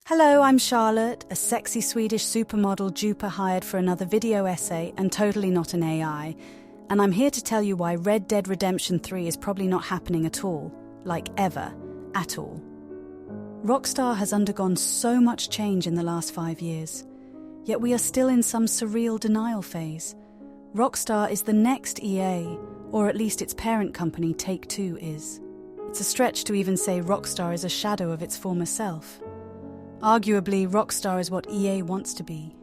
Hello, I'm Charlotte, a sexy Swedish supermodel JUPA hired for another video essay and totally not an AI. And I'm here to tell you why Red Dead Redemption 3 is probably not happening at all. Like ever. At all. Rockstar has undergone so much change in the last 5 years. Yet we are still in some surreal denial phase. Rockstar is the next EA, or at least its parent company, Take-Two, is. It's a stretch to even say Rockstar is a shadow of its former self. Arguably, Rockstar is what EA wants to be.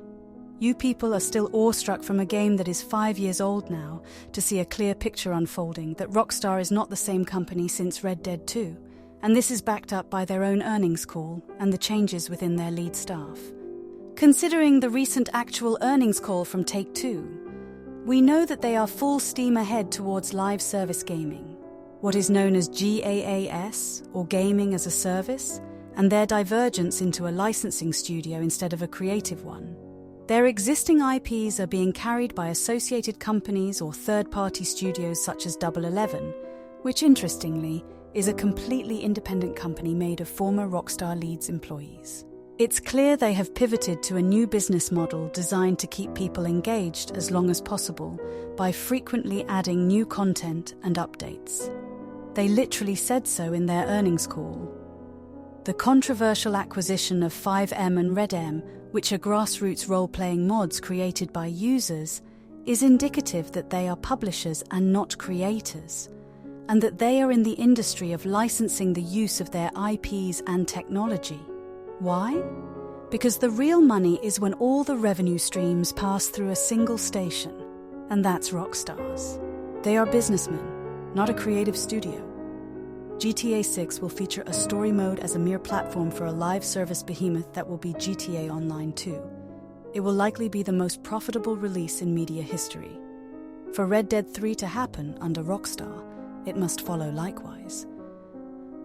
You people are still awestruck from a game that is 5 years old now to see a clear picture unfolding that Rockstar is not the same company since Red Dead 2, and this is backed up by their own earnings call and the changes within their lead staff. Considering the recent actual earnings call from Take-Two, we know that they are full steam ahead towards live service gaming, what is known as GaaS, or Gaming as a Service, and their divergence into a licensing studio instead of a creative one. Their existing IPs are being carried by associated companies or third-party studios such as Double 11, which interestingly is a completely independent company made of former Rockstar Leeds employees. It's clear they have pivoted to a new business model designed to keep people engaged as long as possible by frequently adding new content and updates. They literally said so in their earnings call. The controversial acquisition of 5M and RedM, which are grassroots role-playing mods created by users, is indicative that they are publishers and not creators, and that they are in the industry of licensing the use of their IPs and technology. Why? Because the real money is when all the revenue streams pass through a single station, and that's Rockstar's. They are businessmen, not a creative studio. GTA 6 will feature a story mode as a mere platform for a live service behemoth that will be GTA Online 2. It will likely be the most profitable release in media history. For Red Dead 3 to happen under Rockstar, it must follow likewise.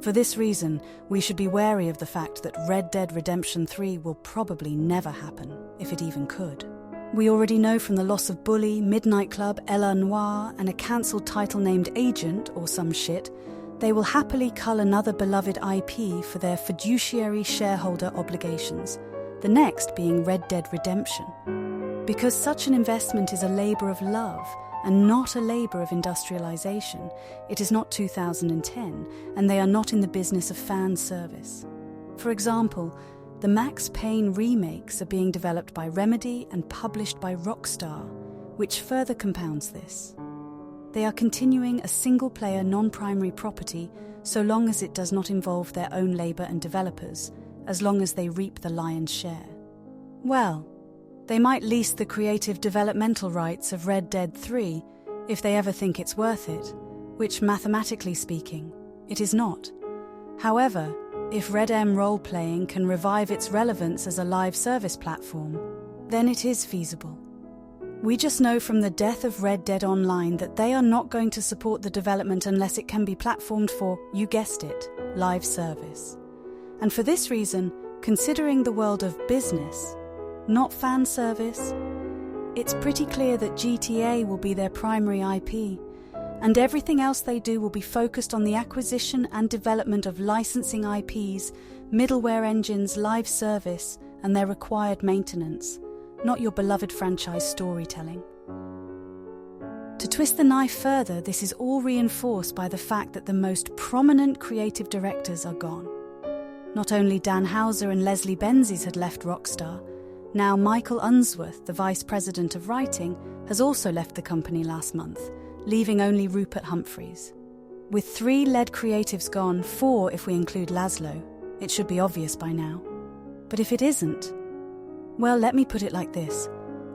For this reason, we should be wary of the fact that Red Dead Redemption 3 will probably never happen, if it even could. We already know from the loss of Bully, Midnight Club, Ella Noire, and a cancelled title named Agent, or some shit, they will happily cull another beloved IP for their fiduciary shareholder obligations, the next being Red Dead Redemption. Because such an investment is a labour of love and not a labour of industrialisation, it is not 2010, and they are not in the business of fan service. For example, the Max Payne remakes are being developed by Remedy and published by Rockstar, which further compounds this. They are continuing a single-player non-primary property so long as it does not involve their own labour and developers, as long as they reap the lion's share. Well, they might lease the creative developmental rights of Red Dead 3 if they ever think it's worth it, which, mathematically speaking, it is not. However, if RedM role-playing can revive its relevance as a live service platform, then it is feasible. We just know from the death of Red Dead Online that they are not going to support the development unless it can be platformed for, you guessed it, live service. And for this reason, considering the world of business, not fan service, it's pretty clear that GTA will be their primary IP, and everything else they do will be focused on the acquisition and development of licensing IPs, middleware engines, live service, and their required maintenance, not your beloved franchise storytelling. To twist the knife further, this is all reinforced by the fact that the most prominent creative directors are gone. Not only Dan Houser and Leslie Benzies had left Rockstar, now Michael Unsworth, the vice president of writing, has also left the company last month, leaving only Rupert Humphreys. With 3 lead creatives gone, 4 if we include Laszlo, it should be obvious by now. But if it isn't, well, let me put it like this.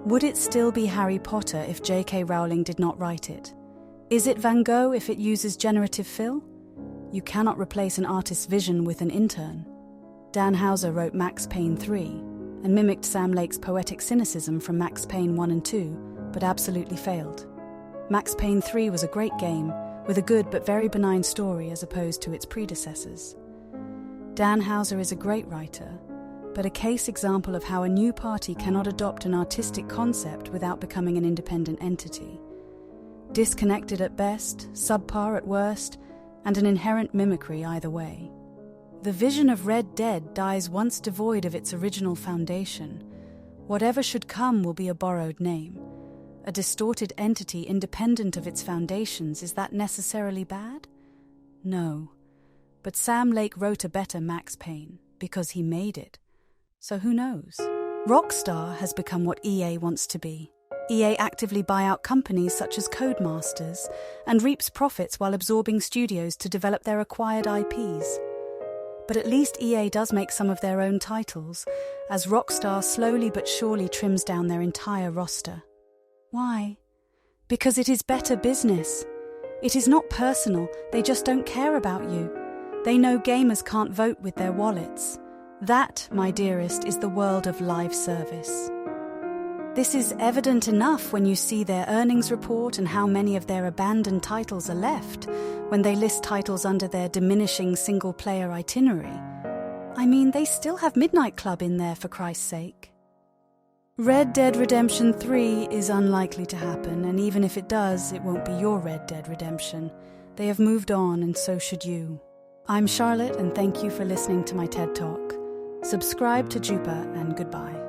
Would it still be Harry Potter if J.K. Rowling did not write it? Is it Van Gogh if it uses generative fill? You cannot replace an artist's vision with an intern. Dan Houser wrote Max Payne 3 and mimicked Sam Lake's poetic cynicism from Max Payne 1 and 2, but absolutely failed. Max Payne 3 was a great game, with a good but very benign story as opposed to its predecessors. Dan Houser is a great writer, but a case example of how a new party cannot adopt an artistic concept without becoming an independent entity. Disconnected at best, subpar at worst, and an inherent mimicry either way. The vision of Red Dead dies once devoid of its original foundation. Whatever should come will be a borrowed name. A distorted entity independent of its foundations, is that necessarily bad? No. But Sam Lake wrote a better Max Payne, because he made it. So who knows? Rockstar has become what EA wants to be. EA actively buy out companies such as Codemasters and reaps profits while absorbing studios to develop their acquired IPs. But at least EA does make some of their own titles, as Rockstar slowly but surely trims down their entire roster. Why? Because it is better business. It is not personal, they just don't care about you. They know gamers can't vote with their wallets. That, my dearest, is the world of live service. This is evident enough when you see their earnings report and how many of their abandoned titles are left, when they list titles under their diminishing single-player itinerary. I mean, they still have Midnight Club in there, for Christ's sake. Red Dead Redemption 3 is unlikely to happen, and even if it does, it won't be your Red Dead Redemption. They have moved on, and so should you. I'm Charlotte, and thank you for listening to my TED Talk. Subscribe to JUPA, and goodbye.